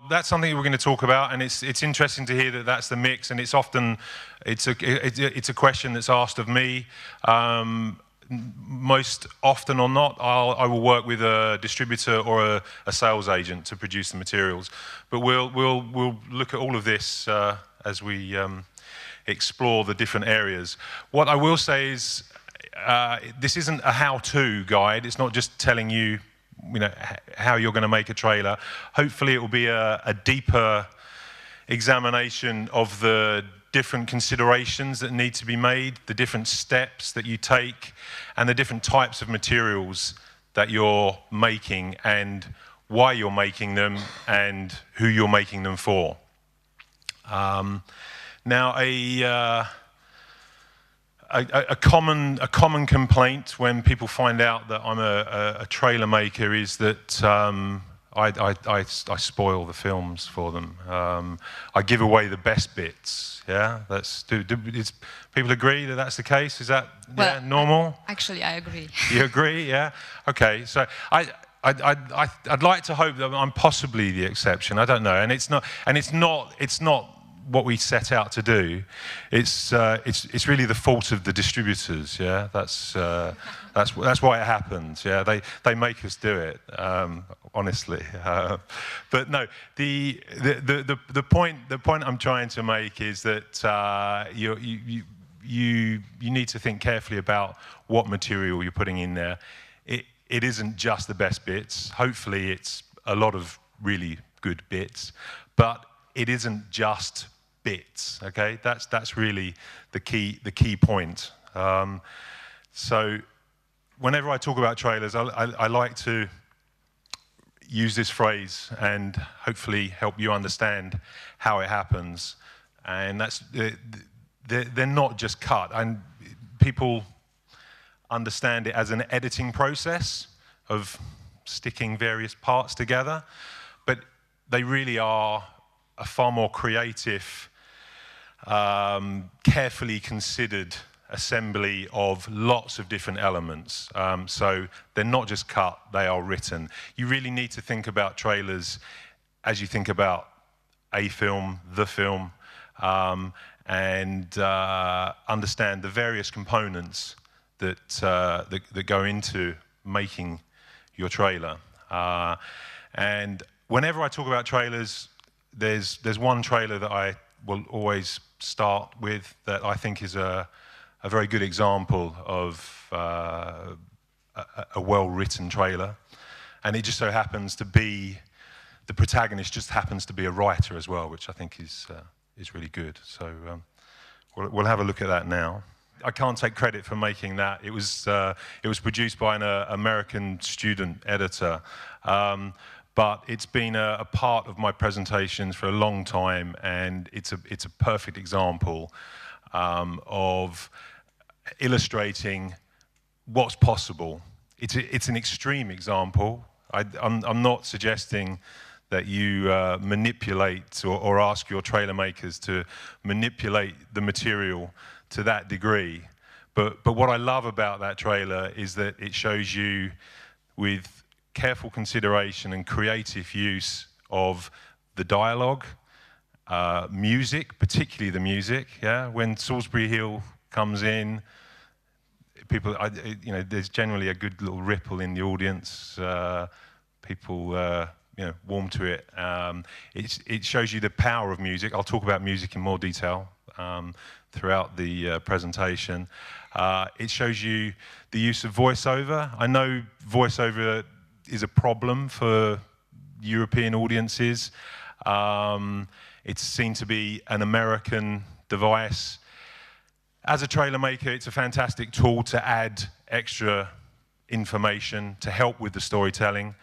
that's something we're going to talk about, and it's interesting to hear that that's the mix, and it's often it's a question that's asked of me. Most often or not, I will work with a distributor or a sales agent to produce the materials. But we'll look at all of this as we explore the different areas. What I will say is, this isn't a how-to guide. It's not just telling you, how you're going to make a trailer. Hopefully, it will be a deeper examination of the different considerations that need to be made, the different steps that you take, and the different types of materials that you're making, and why you're making them, and who you're making them for. Now, a common complaint when people find out that I'm a trailer maker is that I spoil the films for them. I give away the best bits. Yeah, people agree that that's the case? Is that normal? Actually, I agree. You agree? Yeah. Okay. So I'd like to hope that I'm possibly the exception. I don't know, and it's not what we set out to do. It's really the fault of the distributors. Yeah, that's why it happens. Yeah, they make us do it. Honestly, but no. The point I'm trying to make is that you need to think carefully about what material you're putting in there. It isn't just the best bits. Hopefully, it's a lot of really good bits, but it isn't just bits. Okay, that's really the key point. So whenever I talk about trailers, I like to use this phrase and hopefully help you understand how it happens. And that's they're not just cut, and people understand it as an editing process of sticking various parts together, but they really are a far more creative, carefully considered assembly of lots of different elements. So they're not just cut, they are written. You really need to think about trailers as you think about a film, the film, and understand the various components that go into making your trailer. And whenever I talk about trailers, there's one trailer that I will always start with that I think is a very good example of a well-written trailer, and it just so happens to be the protagonist just happens to be a writer as well, which I think is really good. So we'll have a look at that now. I can't take credit for making that. It was produced by an American student editor. But it's been a part of my presentations for a long time, and it's a perfect example of illustrating what's possible. It's an extreme example. I'm not suggesting that you manipulate or ask your trailer makers to manipulate the material to that degree. But what I love about that trailer is that it shows you with careful consideration and creative use of the dialogue, music, particularly the music. Yeah, when Salisbury Hill comes in, people, there's generally a good little ripple in the audience. People, warm to it. It shows you the power of music. I'll talk about music in more detail throughout the presentation. It shows you the use of voiceover. I know voiceover is a problem for European audiences. It's seen to be an American device. As a trailer maker, it's a fantastic tool to add extra information to help with the storytelling.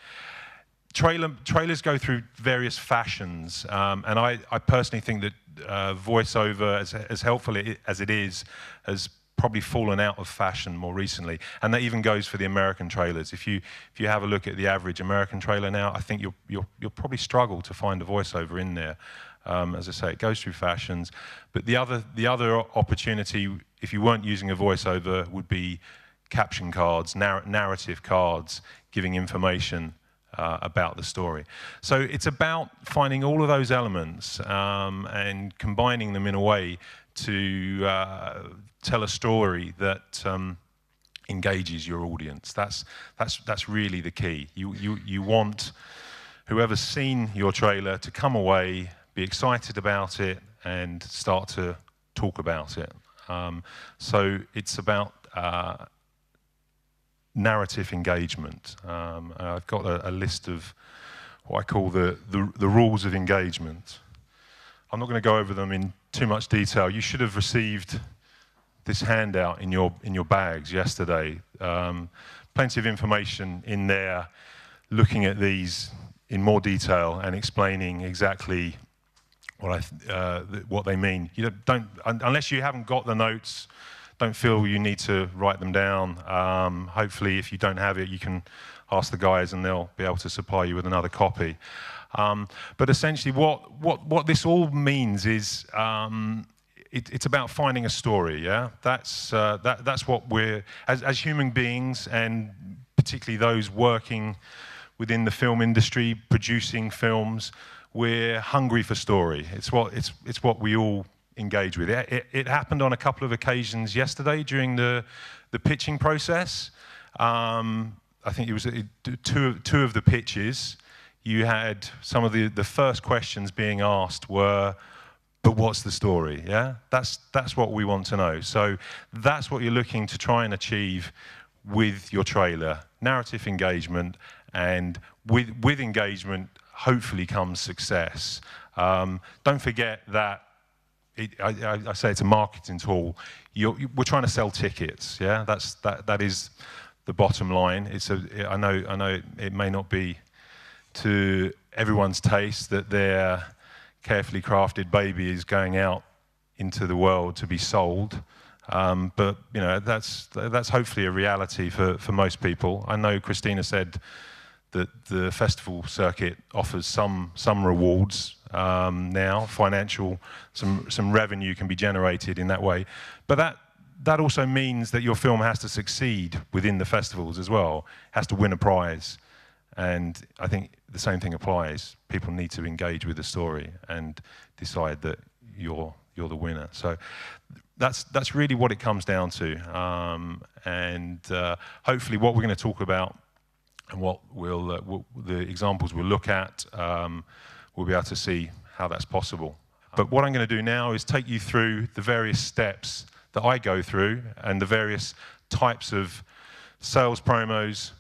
Trailers go through various fashions, and I personally think that voiceover, as helpful as it is, has probably fallen out of fashion more recently, and that even goes for the American trailers. If you have a look at the average American trailer now, I think you'll probably struggle to find a voiceover in there. As I say, it goes through fashions, but the other opportunity, if you weren't using a voiceover, would be caption cards, narrative cards, giving information about the story. So it's about finding all of those elements and combining them in a way to tell a story that engages your audience. That's really the key. You want whoever's seen your trailer to come away, be excited about it, and start to talk about it. So it's about narrative engagement. I've got a list of what I call the rules of engagement. I'm not going to go over them in too much detail. You should have received this handout in your bags yesterday. Plenty of information in there, looking at these in more detail and explaining exactly what they mean. You don't unless you haven't got the notes, don't feel you need to write them down. Hopefully, if you don't have it, you can ask the guys and they'll be able to supply you with another copy. But essentially, what this all means is it's about finding a story. Yeah, that's what we're as human beings, and particularly those working within the film industry, producing films. We're hungry for story. It's what we all engage with. It happened on a couple of occasions yesterday during the pitching process. I think it was two of the pitches. You had some of the first questions being asked were, but what's the story? Yeah, that's what we want to know. So that's what you're looking to try and achieve with your trailer: narrative engagement, and with engagement, hopefully comes success. Don't forget that. I say it's a marketing tool. We're trying to sell tickets. Yeah, that is the bottom line. I know it may not be to everyone's taste that their carefully crafted baby is going out into the world to be sold, but you know that's hopefully a reality for most people. I know Christina said that the festival circuit offers some rewards now, financial, some revenue can be generated in that way, but that also means that your film has to succeed within the festivals as well, has to win a prize. And I think the same thing applies. People need to engage with the story and decide that you're the winner. So that's really what it comes down to. And hopefully what we're going to talk about and what the examples we'll look at, we'll be able to see how that's possible. But what I'm going to do now is take you through the various steps that I go through and the various types of sales promos,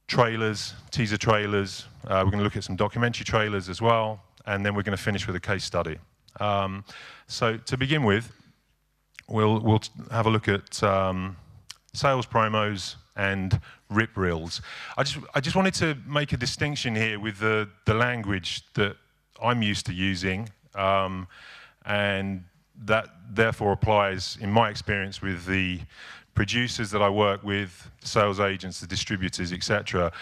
trailers, teaser trailers. We're going to look at some documentary trailers as well, and then we're going to finish with a case study. So to begin with, we'll have a look at sales promos and rip reels. I just wanted to make a distinction here with the language that I'm used to using, and that therefore applies, in my experience, with the producers that I work with, sales agents, the distributors, etc.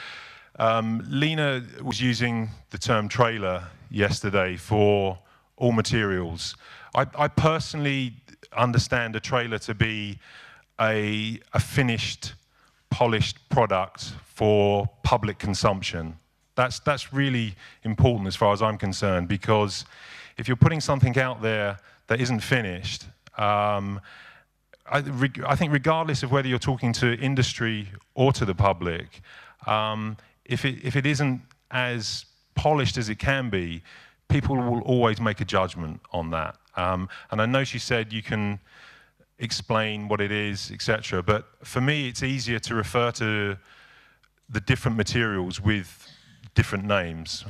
Lena was using the term trailer yesterday for all materials. I personally understand a trailer to be a finished, polished product for public consumption. That's really important as far as I'm concerned, because if you're putting something out there that isn't finished, I think regardless of whether you're talking to industry or to the public, if it isn't as polished as it can be, people will always make a judgment on that. And I know she said you can explain what it is, etc. But for me, it's easier to refer to the different materials with different names.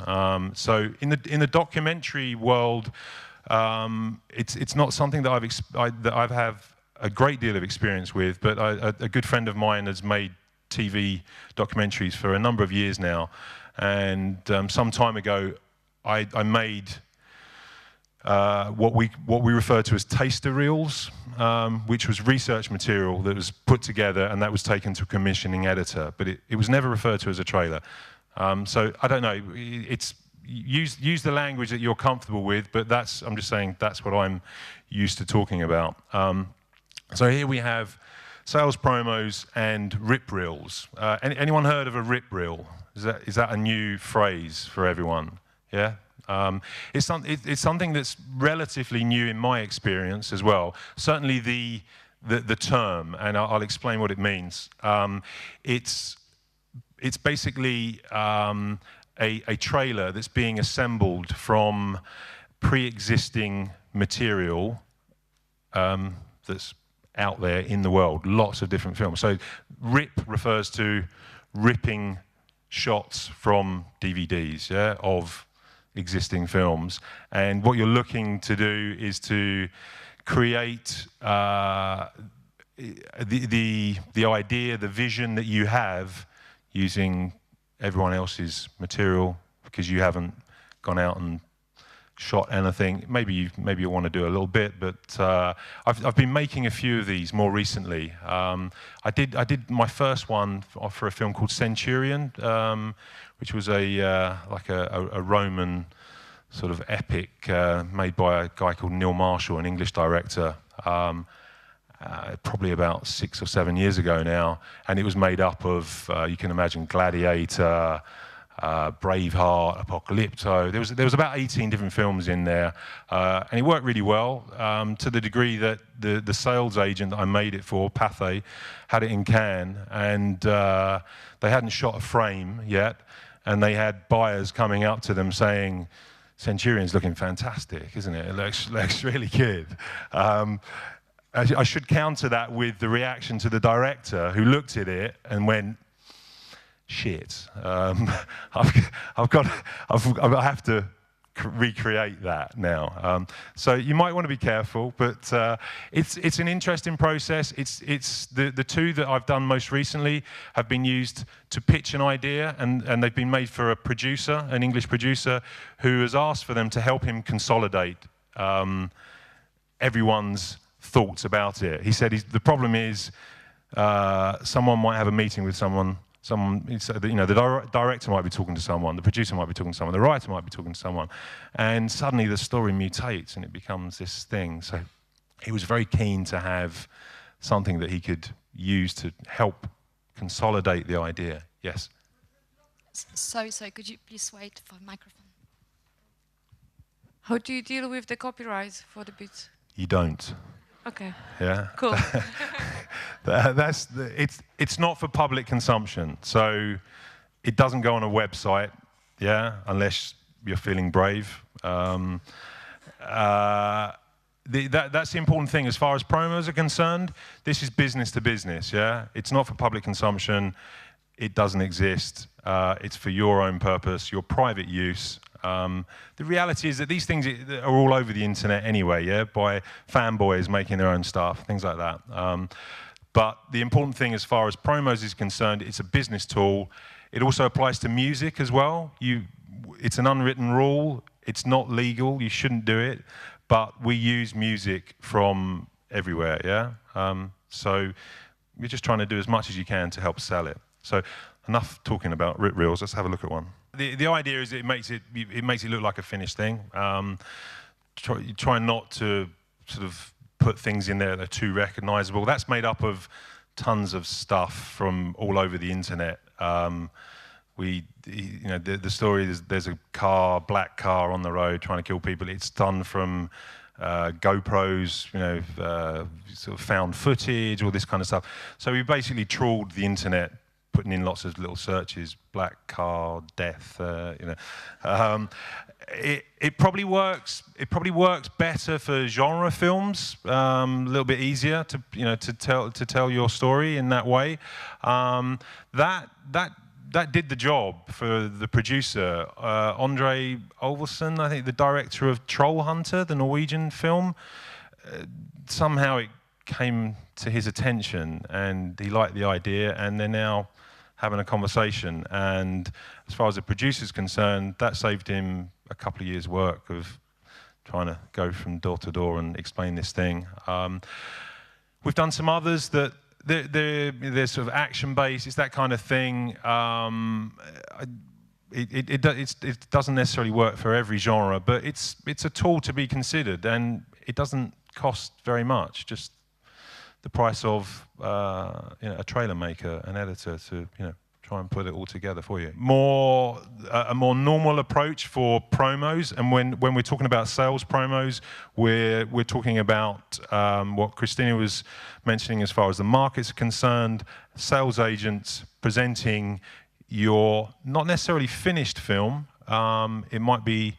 So in the documentary world, it's not something that I've have a great deal of experience with, but a good friend of mine has made TV documentaries for a number of years now, and some time ago I made what we refer to as taster reels, which was research material that was put together and that was taken to a commissioning editor, but it was never referred to as a trailer. So I don't know, use the language that you're comfortable with, but I'm just saying that's what I'm used to talking about. So here we have sales promos and rip reels. Anyone heard of a rip reel? Is that a new phrase for everyone? Yeah? It's something that's relatively new in my experience as well. Certainly the term, and I'll explain what it means. It's basically a trailer that's being assembled from pre-existing material that's out there in the world, lots of different films. So rip refers to ripping shots from DVDs, yeah, of existing films. And what you're looking to do is to create the idea, the vision that you have using everyone else's material, because you haven't gone out and shot anything. Maybe you want to do a little bit, but I've been making a few of these more recently. I did my first one for a film called Centurion, which was like a Roman sort of epic made by a guy called Neil Marshall, an English director. Probably about 6 or 7 years ago now, and it was made up of, you can imagine, Gladiator, Braveheart, Apocalypto. There was about 18 different films in there, and it worked really well, to the degree that the sales agent that I made it for, Pathé, had it in Cannes, and they hadn't shot a frame yet, and they had buyers coming up to them saying, "Centurion's looking fantastic, isn't it? It looks really good." I should counter that with the reaction to the director, who looked at it and went, "Shit, I have to recreate that now." So you might want to be careful, but it's an interesting process. It's the two that I've done most recently have been used to pitch an idea, and they've been made for a producer, an English producer, who has asked for them to help him consolidate everyone's thoughts about it. He said the problem is someone might have a meeting with someone, the director might be talking to someone, the producer might be talking to someone, the writer might be talking to someone, and suddenly the story mutates and it becomes this thing. So he was very keen to have something that he could use to help consolidate the idea. Yes? Sorry, could you please wait for the microphone? How do you deal with the copyright for the bits? You don't. Okay. Yeah. Cool. It's not for public consumption, so it doesn't go on a website, yeah, unless you're feeling brave. That's the important thing as far as promos are concerned. This is business to business, yeah. It's not for public consumption. It doesn't exist. It's for your own purpose, your private use. The reality is that these things are all over the internet anyway, yeah, by fanboys making their own stuff, things like that. But the important thing as far as promos is concerned, it's a business tool. It also applies to music as well. It's an unwritten rule. It's not legal. You shouldn't do it. But we use music from everywhere, yeah? So you're just trying to do as much as you can to help sell it. So enough talking about rip reels. Let's have a look at one. The idea is it makes it look like a finished thing. Try not to sort of put things in there that are too recognizable. That's made up of tons of stuff from all over the internet. The story is there's a black car on the road trying to kill people. It's done from GoPros, sort of found footage, all this kind of stuff. So we basically trawled the internet, putting in lots of little searches, black car, death, It probably works better for genre films, a little bit easier to tell your story in that way. That did the job for the producer, Andre Olvesen, I think the director of Troll Hunter, the Norwegian film. Somehow it came to his attention and he liked the idea, and they're now having a conversation. And as far as the producer's concerned, that saved him a couple of years' work of trying to go from door to door and explain this thing. We've done some others that they're sort of action-based. It's that kind of thing. It doesn't necessarily work for every genre, but it's a tool to be considered, and it doesn't cost very much. Just the price of a trailer maker, an editor, to try and put it all together for you. A more normal approach for promos, and when we're talking about sales promos, we're talking about what Christina was mentioning as far as the market's concerned. Sales agents presenting your not necessarily finished film. It might be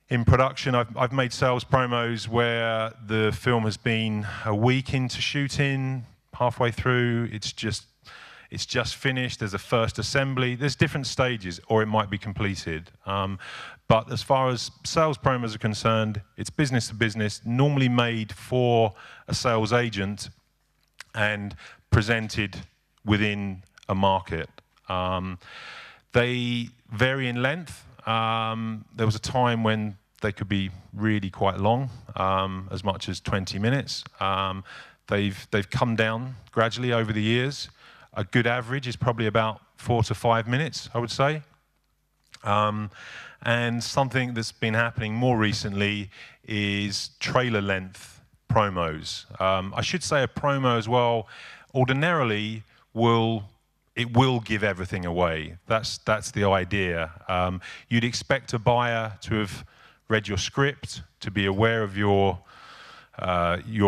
in production. I've made sales promos where the film has been a week into shooting, halfway through, it's just finished, there's a first assembly, there's different stages, or it might be completed. But as far as sales promos are concerned, it's business to business, normally made for a sales agent and presented within a market. They vary in length. There was a time when they could be really quite long, as much as 20 minutes. They've come down gradually over the years. A good average is probably about 4 to 5 minutes, I would say. And something that's been happening more recently is trailer length promos. I should say a promo as well, ordinarily will give everything away. That's the idea. You'd expect a buyer to have read your script, to be aware of your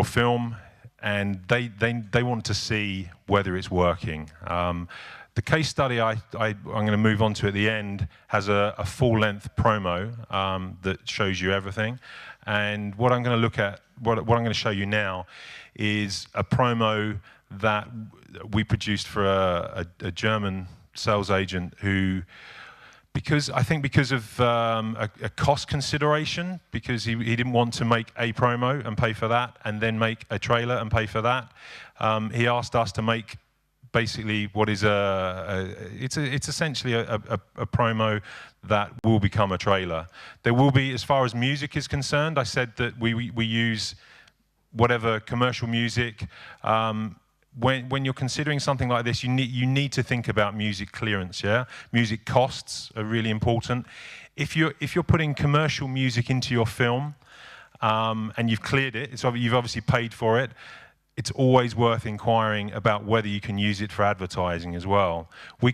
film, and they want to see whether it's working. The case study I'm going to move on to at the end has a full-length promo that shows you everything. And what I'm going to look at, what I'm going to show you now, is a promo that we produced for a German sales agent who, because of a cost consideration, because he didn't want to make a promo and pay for that, and then make a trailer and pay for that, he asked us to make basically what is it's essentially a promo that will become a trailer. There will be, as far as music is concerned, I said that we use whatever commercial music. When you're considering something like this, you need to think about music clearance. Yeah, music costs are really important. If you're putting commercial music into your film and you've cleared it, you've obviously paid for it. It's always worth inquiring about whether you can use it for advertising as well. We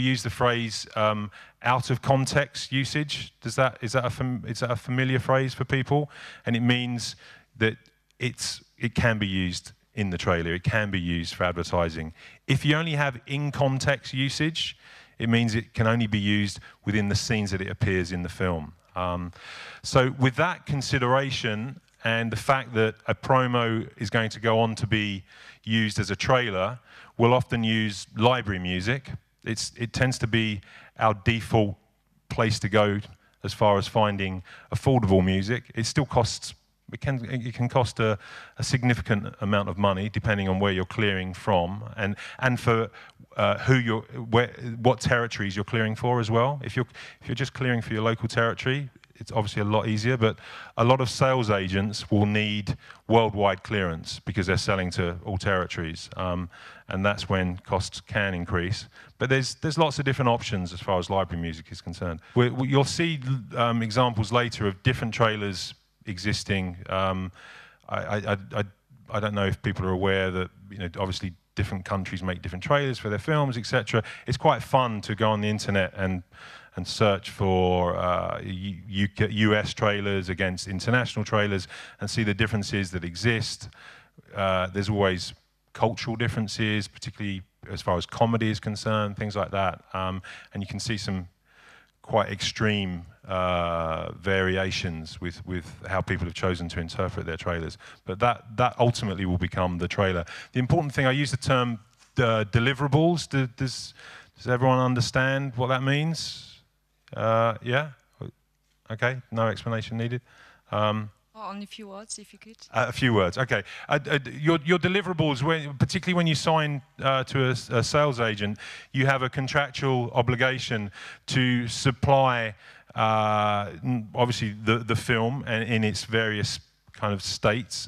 use the phrase out of context usage. Is that a familiar phrase for people? And it means that it can be used in the trailer. It can be used for advertising. If you only have in-context usage, it means it can only be used within the scenes that it appears in the film. So with that consideration, and the fact that a promo is going to go on to be used as a trailer, we'll often use library music. It tends to be our default place to go as far as finding affordable music. It still costs. It can cost a significant amount of money depending on where you're clearing from, and for what territories you're clearing for as well. If you're just clearing for your local territory, it's obviously a lot easier. But a lot of sales agents will need worldwide clearance because they're selling to all territories, and that's when costs can increase. But there's lots of different options as far as library music is concerned. You'll see examples later of different trailers existing. I don't know if people are aware that obviously different countries make different trailers for their films, etc. It's quite fun to go on the internet and search for US trailers against international trailers and see the differences that exist. There's always cultural differences, particularly as far as comedy is concerned, things like that. And you can see some quite extreme variations with how people have chosen to interpret their trailers. But that ultimately will become the trailer. The important thing, I use the term deliverables. Does everyone understand what that means? Yeah? Okay, no explanation needed. Only a few words, if you could. A few words, okay. Your deliverables, particularly when you sign to a sales agent, you have a contractual obligation to supply, obviously, the film and in its various kind of states,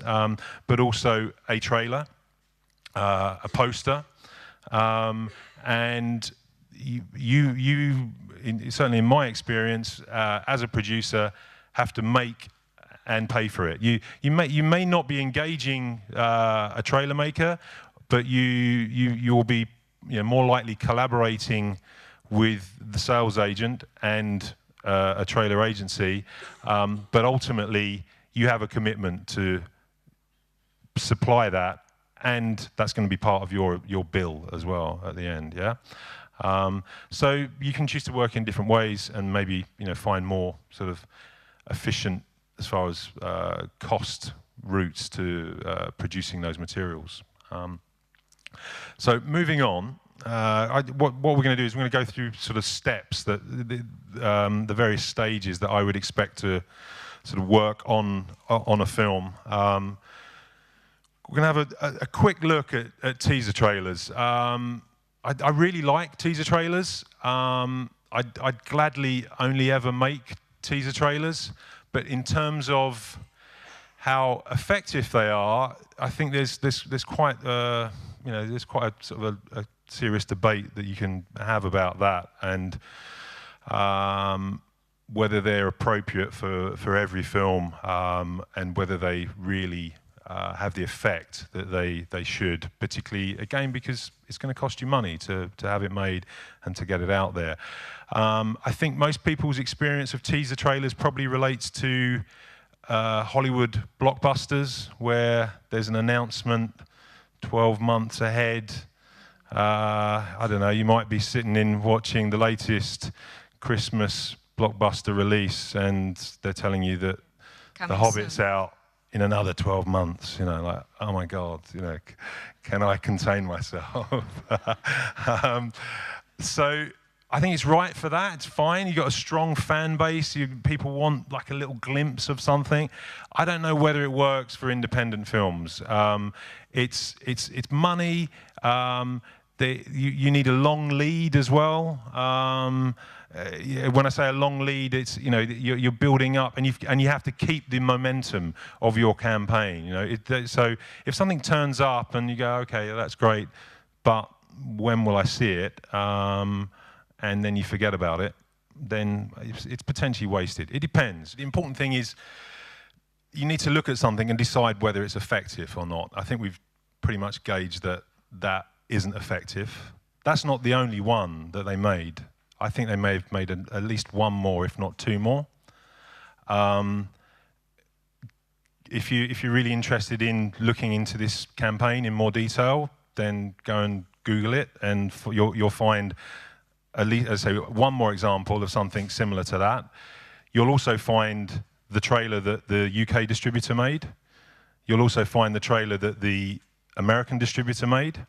but also a trailer, a poster, and you certainly in my experience, as a producer, have to make and pay for it. You may not be engaging a trailer maker, but you'll be more likely collaborating with the sales agent and a trailer agency, but ultimately you have a commitment to supply that, and that's going to be part of your bill as well at the end. Yeah. So you can choose to work in different ways and maybe find more sort of efficient as far as cost routes to producing those materials. So moving on, what we're going to do is we're going to go through sort of steps, that the various stages that I would expect to sort of work on a film. We're going to have a quick look at teaser trailers. I really like teaser trailers. I'd gladly only ever make teaser trailers, but in terms of how effective they are, I think there's quite there's quite a sort of a serious debate that you can have about that, and whether they're appropriate for every film, and whether they really have the effect that they should, particularly again because it's going to cost you money to have it made and to get it out there. I think most people's experience of teaser trailers probably relates to Hollywood blockbusters where there's an announcement 12 months ahead. I don't know, you might be sitting in watching the latest Christmas blockbuster release and they're telling you that The Hobbit's out in another 12 months, like, oh my God, can I contain myself? So I think it's right for that. It's fine. You've got a strong fan base. People want like a little glimpse of something. I don't know whether it works for independent films. It's money. You need a long lead as well. When I say a long lead, it's you're building up, and you have to keep the momentum of your campaign. So if something turns up and you go, okay, that's great, but when will I see it? And then you forget about it, then it's potentially wasted. It depends. The important thing is you need to look at something and decide whether it's effective or not. I think we've pretty much gauged that isn't effective. That's not the only one that they made. I think they may have made at least one more, if not two more. If you're really interested in looking into this campaign in more detail, then go and Google it, and you'll find at least, as I say, one more example of something similar to that. You'll also find the trailer that the UK distributor made. You'll also find the trailer that the American distributor made.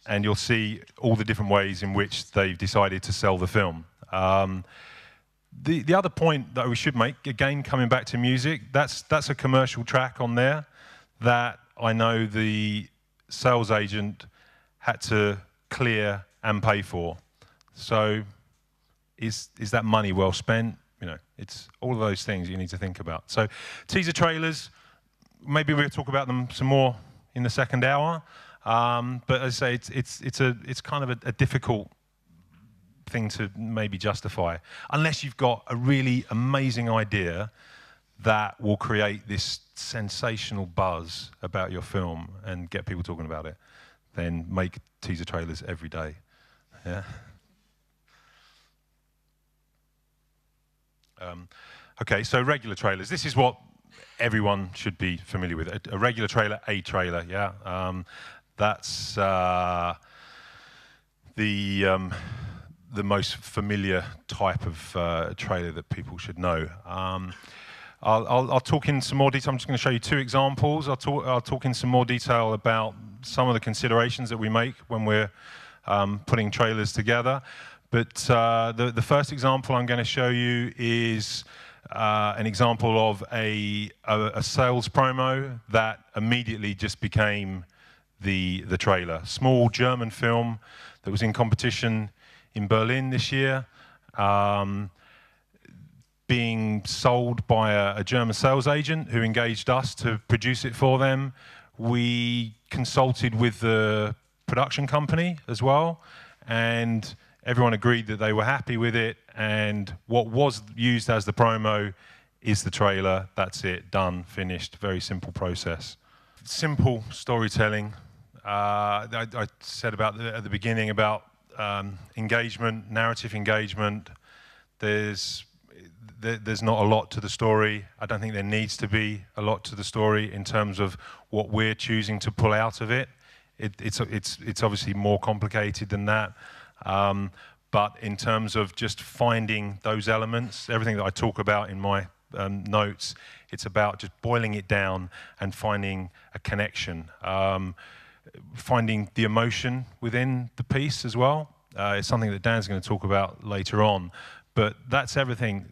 And you'll see all the different ways in which they've decided to sell the film. The other point that we should make, again, coming back to music, that's a commercial track on there that I know the sales agent had to clear and pay for. So is that money well spent? It's all of those things you need to think about. So teaser trailers, maybe we'll talk about them some more in the second hour. But as I say, it's kind of a difficult thing to maybe justify, unless you've got a really amazing idea that will create this sensational buzz about your film and get people talking about it. Then make teaser trailers every day. Yeah. Okay, so regular trailers. This is what everyone should be familiar with. A regular trailer, a trailer. Yeah. That's the most familiar type of trailer that people should know. I'll talk in some more detail. I'm just going to show you two examples. I'll talk in some more detail about some of the considerations that we make when we're putting trailers together. But the first example I'm going to show you is an example of a sales promo that immediately just became the trailer. Small German film that was in competition in Berlin this year, being sold by a German sales agent who engaged us to produce it for them. We consulted with the production company as well, and everyone agreed that they were happy with it, and what was used as the promo is the trailer. That's it, done, finished. Very simple process. Simple storytelling. I said about at the beginning about engagement, narrative engagement. There's not a lot to the story. I don't think there needs to be a lot to the story in terms of what we're choosing to pull out of it. It's obviously more complicated than that. But in terms of just finding those elements, everything that I talk about in my notes, it's about just boiling it down and finding a connection. Finding the emotion within the piece as well. It's something that Dan's going to talk about later on. But that's everything,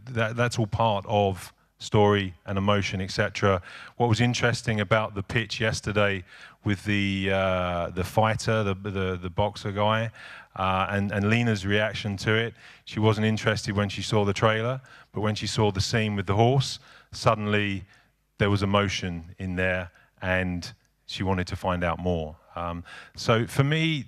that's all part of story and emotion, etc. What was interesting about the pitch yesterday with the fighter, the boxer guy, and Lena's reaction to it, she wasn't interested when she saw the trailer, but when she saw the scene with the horse, suddenly there was emotion in there, and she wanted to find out more. So for me,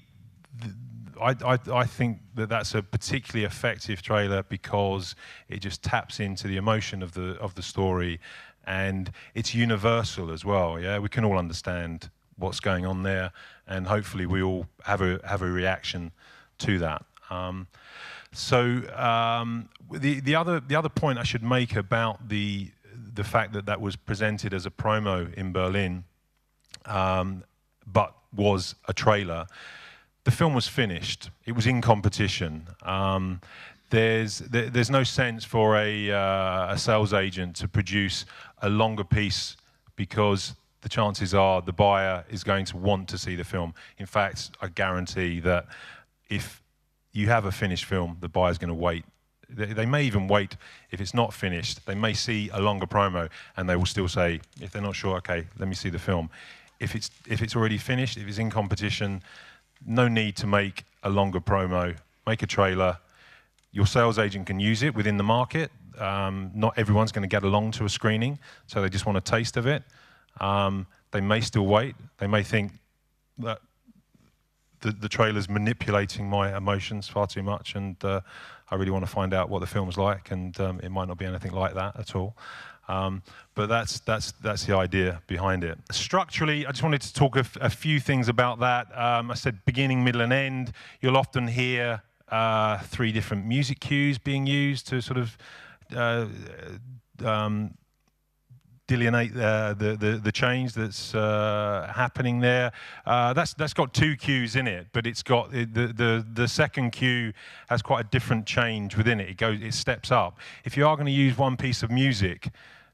I think that that's a particularly effective trailer because it just taps into the emotion of the story, and it's universal as well. Yeah, we can all understand what's going on there, and hopefully we all have a reaction to that. The other point I should make about the fact that was presented as a promo in Berlin, but was a trailer. The film was finished. It was in competition. There's no sense for a sales agent to produce a longer piece because the chances are the buyer is going to want to see the film. In fact, I guarantee that if you have a finished film, the buyer's going to wait. They may even wait if it's not finished. They may see a longer promo and they will still say, if they're not sure, okay, let me see the film. If it's already finished, if it's in competition, no need to make a longer promo. Make a trailer. Your sales agent can use it within the market. Not everyone's going to get along to a screening, so they just want a taste of it. They may still wait. They may think that the trailer's manipulating my emotions far too much, and I really want to find out what the film's like, and it might not be anything like that at all. But that's the idea behind it. Structurally, I just wanted to talk a few things about that. I said beginning, middle, and end. You'll often hear 3 different music cues being used to sort of delineate the change that's happening there. That's got 2 cues in it, but it's got the second cue has quite a different change within it. It steps up. If you are going to use one piece of music,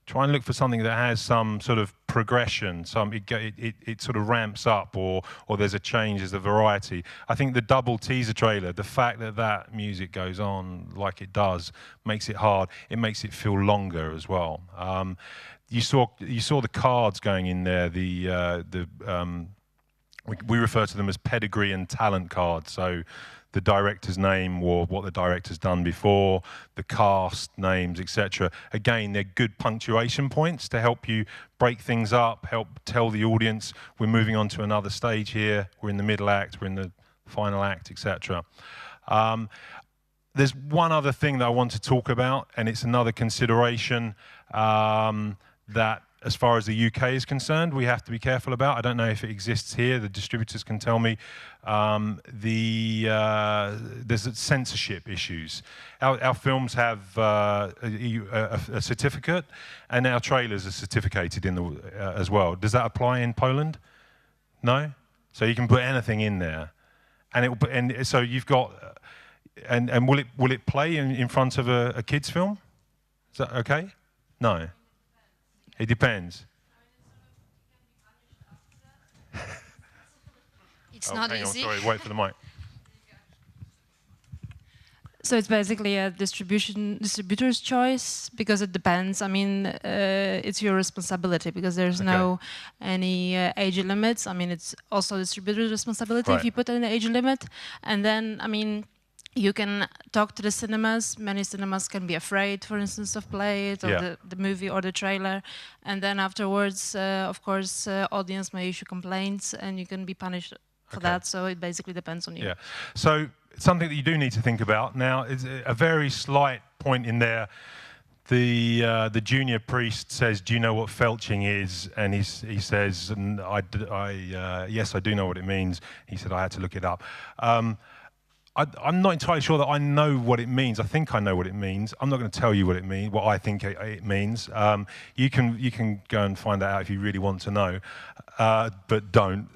try and look for something that has some sort of progression, it sort of ramps up, or there's a change, there's a variety. I think the double teaser trailer, the fact that music goes on like it does, makes it hard. It makes it feel longer as well. You saw the cards going in there. We refer to them as pedigree and talent cards. So the director's name or what the director's done before, the cast names, etc. Again, they're good punctuation points to help you break things up, help tell the audience we're moving on to another stage here, we're in the middle act, we're in the final act, etc. There's one other thing that I want to talk about, and it's another consideration that, as far as the UK is concerned, we have to be careful about. I don't know if it exists here. The distributors can tell me. There's censorship issues. Our films have a certificate, and our trailers are certificated as well. Does that apply in Poland? No? So you can put anything in there, and so you've got. And will it play in front of a kids' film? Is that okay? No. It depends. It's not hang easy. on, sorry, wait for the mic. So it's basically a distributor's choice because it depends. I mean, it's your responsibility because there's no any age limits. I mean, it's also distributor's responsibility if you put an age limit. And then, I mean, you can talk to the cinemas. Many cinemas can be afraid, for instance, of play it or the movie or the trailer. And then afterwards, of course, audience may issue complaints and you can be punished for that. So it basically depends on you. Yeah. So something that you do need to think about now is a very slight point in there. the junior priest says, "Do you know what felching is?" And he says, "Yes, I do know what it means." He said, "I had to look it up." I'm not entirely sure that I know what it means. I think I know what it means. I'm not going to tell you what it means, what I think it means. You can go and find that out if you really want to know, but don't.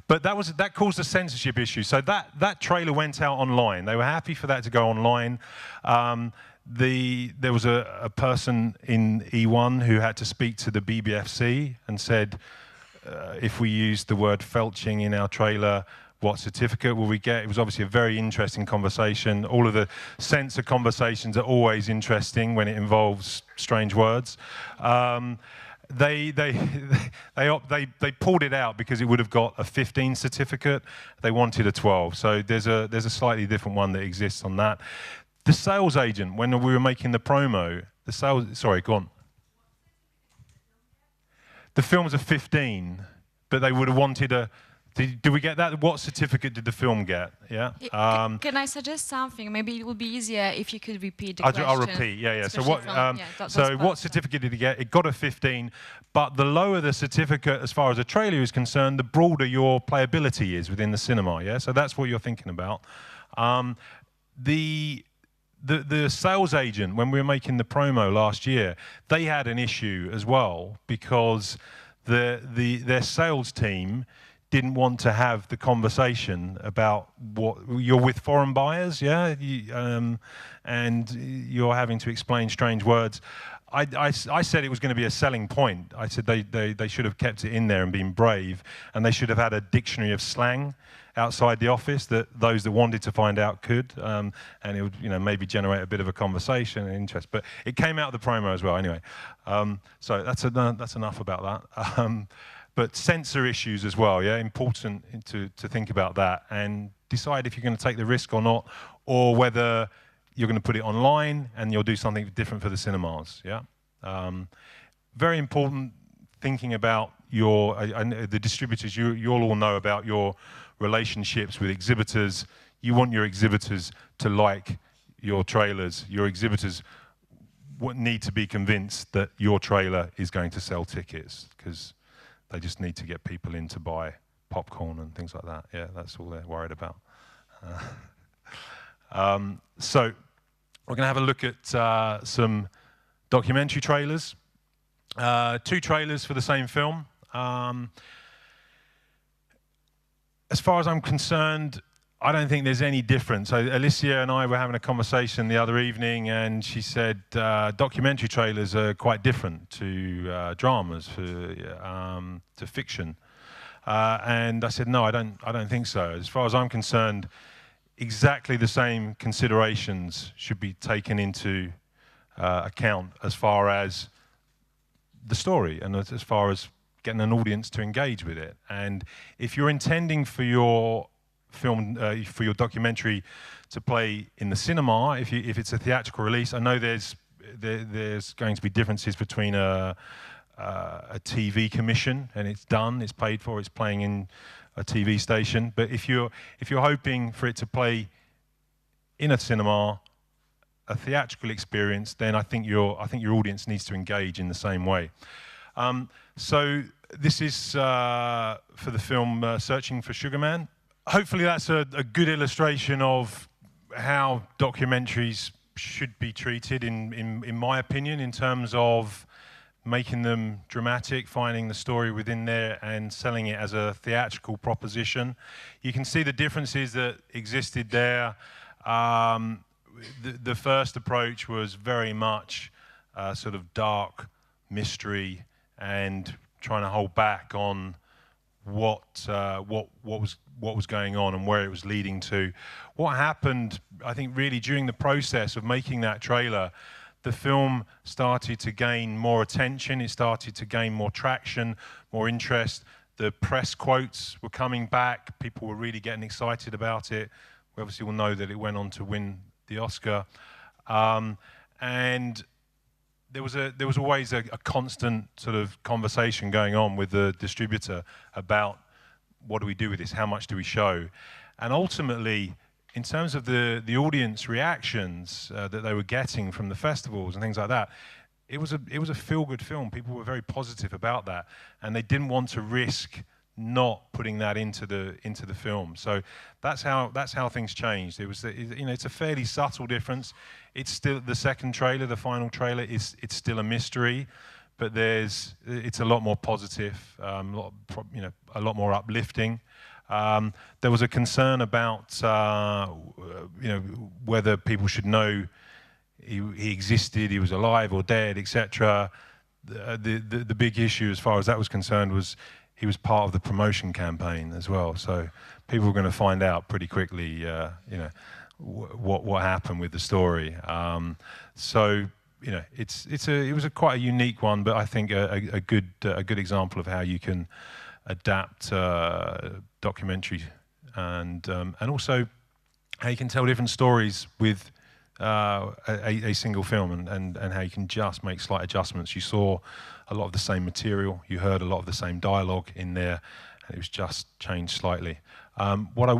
But that caused a censorship issue. So that trailer went out online. They were happy for that to go online. There was a person in E1 who had to speak to the BBFC and said, if we used the word felching in our trailer, what certificate will we get? It was obviously a very interesting conversation. All of the censor conversations are always interesting when it involves strange words. They pulled it out because it would have got a 15 certificate. They wanted a 12. So there's a slightly different one that exists on that. The sales agent, when we were making the promo, sorry, go on. The film's a 15, but they would have wanted a. Did we get that? What certificate did the film get? Yeah. Can I suggest something? Maybe it would be easier if you could repeat the question. I'll repeat. Yeah. So what certificate did he get? It got a 15, but the lower the certificate, as far as a trailer is concerned, the broader your playability is within the cinema. Yeah. So that's what you're thinking about. The sales agent, when we were making the promo last year, they had an issue as well because their sales team didn't want to have the conversation about what you're with foreign buyers, yeah, and you're having to explain strange words. I said it was going to be a selling point. I said they should have kept it in there and been brave, and they should have had a dictionary of slang outside the office that those that wanted to find out could, and it would maybe generate a bit of a conversation and interest. But it came out of the promo as well anyway. So that's enough about that. But censor issues as well, yeah, important to think about that and decide if you're going to take the risk or not, or whether you're going to put it online and you'll do something different for the cinemas, yeah. Very important thinking about the distributors. You'll all know about your relationships with exhibitors. You want your exhibitors to like your trailers. Your exhibitors need to be convinced that your trailer is going to sell tickets, because they just need to get people in to buy popcorn and things like that. Yeah, that's all they're worried about. So we're going to have a look at some documentary trailers. 2 trailers for the same film. As far as I'm concerned, I don't think there's any difference. So Alicia and I were having a conversation the other evening, and she said documentary trailers are quite different to dramas, to fiction. And I said, no, I don't think so. As far as I'm concerned, exactly the same considerations should be taken into account as far as the story and as far as getting an audience to engage with it. And if you're intending for your film, for your documentary to play in the cinema, if it's a theatrical release, I know there's going to be differences between a TV commission, and it's done, it's paid for, it's playing in a TV station. But if you're hoping for it to play in a cinema, a theatrical experience, then I think your audience needs to engage in the same way. So this is for the film Searching for Sugar Man. Hopefully that's a good illustration of how documentaries should be treated, in my opinion, in terms of making them dramatic, finding the story within there and selling it as a theatrical proposition. You can see the differences that existed there. The first approach was very much sort of dark mystery and trying to hold back on what was going on and where it was leading to. What happened, I think, really during the process of making that trailer, the film started to gain more attention, it started to gain more traction, more interest. The press quotes were coming back, people were really getting excited about it. We obviously will know that it went on to win the Oscar. And there was always a constant sort of conversation going on with the distributor about what do we do with this, how much do we show? And ultimately, in terms of the audience reactions that they were getting from the festivals and things like that, it was a feel-good film. People were very positive about that, and they didn't want to risk not putting that into the film. So that's how things changed. It's a fairly subtle difference. It's still the second trailer, the final trailer it's still a mystery, but it's a lot more positive, a lot more uplifting. There was a concern about whether people should know he existed, he was alive or dead, etc. The big issue, as far as that was concerned, was he was part of the promotion campaign as well. So people were going to find out pretty quickly, what happened with the story. It was quite a unique one, but I think a good example of how you can adapt documentary and also how you can tell different stories with a single film, and how you can just make slight adjustments. You saw a lot of the same material, you heard a lot of the same dialogue in there, and it was just changed slightly. What I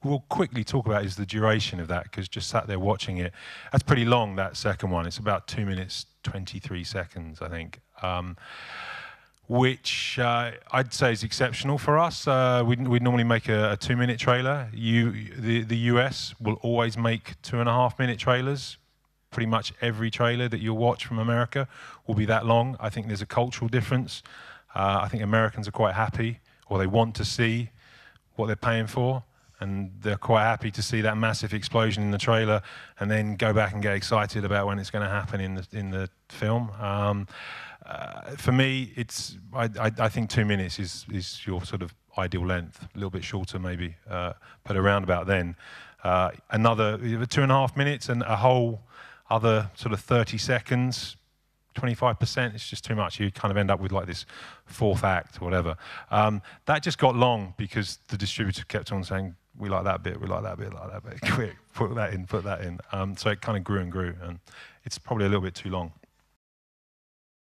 will quickly talk about is the duration of that, because just sat there watching it, that's pretty long, that second one. It's about 2 minutes 23 seconds, I think. Which I'd say is exceptional for us. We'd normally make a 2-minute trailer. The US will always make 2.5-minute trailers. Pretty much every trailer that you'll watch from America will be that long. I think there's a cultural difference. I think Americans are quite happy, or they want to see what they're paying for, and they're quite happy to see that massive explosion in the trailer and then go back and get excited about when it's going to happen in the film. For me, I think 2 minutes is your sort of ideal length. A little bit shorter maybe, but around about then. Another 2.5 minutes and a whole other sort of 30 seconds, 25%, it's just too much. You kind of end up with like this fourth act or whatever. That just got long because the distributor kept on saying, we like that bit, we like that bit, like that bit, quick, put that in, put that in. So it kind of grew and grew, and it's probably a little bit too long.